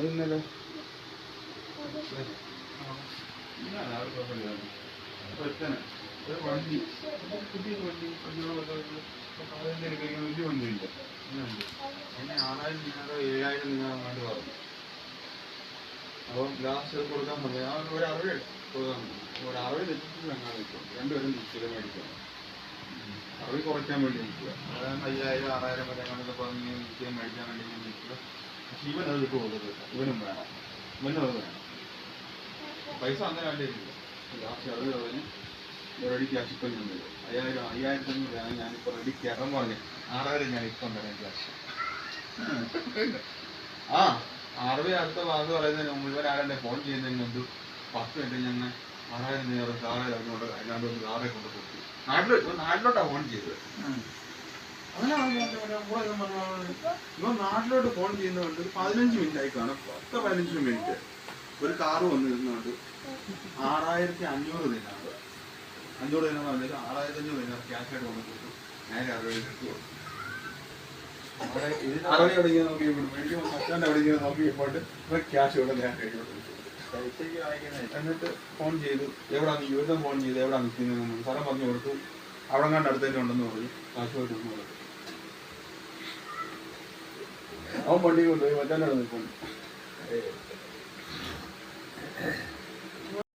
ഇന്നലെ ഒരു വണ്ടി പുതിയ വണ്ടി വലിയ വണ്ടിയില്ല എന്നെ 6000 ദിനാറോ 7000 ദിനാറോ വേണ്ടി പറഞ്ഞു. അപ്പം ലാസ്റ്റ് കൊടുക്കാൻ സമയം ആ ഒരു 60 കൊടുക്കാൻ ഒരു 60 തെറ്റിച്ചിട്ട് അങ്ങനെ നിൽക്കും. രണ്ടുപേരും നിശ്ചിത മേടിക്കണം. 60 കുറയ്ക്കാൻ വേണ്ടി നിൽക്കുക. അതായത് 5000 6000 വരെ കണ്ടൊക്കെ പറഞ്ഞ് നിശ്ചയം മേടിക്കാൻ വേണ്ടി നിൽക്കുക. പക്ഷെ ഇവനത് വിട്ടു കൊടുക്കത്തില്ല. ഇവനും വേണം, ഇവനും അത് വേണം. പൈസ അങ്ങനെ വേണ്ടി ഇല്ല. ലാസ്റ്റ് അത് പറഞ്ഞ് റെഡി ക്യാഷ് ഇപ്പം ഞാൻ തരും. 5500 രൂപയാണ് ഞാനിപ്പോൾ റെഡി കയറാൻ പറഞ്ഞു. 6000 ഞാൻ ഇപ്പം തരാം ക്യാഷ്. ആ 60 അടുത്ത വാക്ക് പറയുന്നതിന് മുമ്പ് ഇവരാരെന്നെ ഫോൺ ചെയ്യുന്നതിന് മുമ്പ് 10 മിനിറ്റ് ഞങ്ങൾ 6000 ദിനാറ് സാറെ അങ്ങോട്ട് അല്ലാണ്ട് ഒന്ന് സാറെ കൊണ്ട് കൊടുത്തു. നാട്ടിലോട്ടാണ് ഫോൺ ചെയ്തത്. അങ്ങനെ ഇവൻ നാട്ടിലോട്ട് ഫോൺ ചെയ്യുന്നതുകൊണ്ട് ഒരു 15 മിനിറ്റ് ആയി കാണും. 10-15 മിനിറ്റ് ഒരു കാറ് വന്ന് നിന്നുകൊണ്ട് 6500 ദിനാറ് 500 ദിനാറ് പറഞ്ഞാൽ 6500 ദിനാറ് ക്യാഷായിട്ട് കൊണ്ട് കൊടുത്തു. നേരെ 60 എടുത്തു കൊടുത്തു. 60 എവിടെയെങ്കിലും നോക്കി മേടിക്കുമ്പോൾ മച്ചാൻ്റെ എവിടെയെങ്കിലും നോക്കിയപ്പോട്ട് ഇപ്പം ക്യാഷ് ഇവിടെ നേരെ കയ്യിൽ കൊടുത്തു. എന്നിട്ട് ഫോൺ ചെയ്തു, എവിടെയാണ് യുവതം ഫോൺ ചെയ്ത് എവിടെ നിൽക്കുന്നത് സ്ഥലം പറഞ്ഞു കൊടുത്തു. അവിടെ കണ്ട് അടുത്തന്നെ ഉണ്ടെന്ന് പറഞ്ഞു. കാശുമായിട്ട് കൊടുത്തു. അവൻ വണ്ടി കൊണ്ടുപോയി മച്ചാൻ്റെ അവിടെ നിൽക്കുന്നു.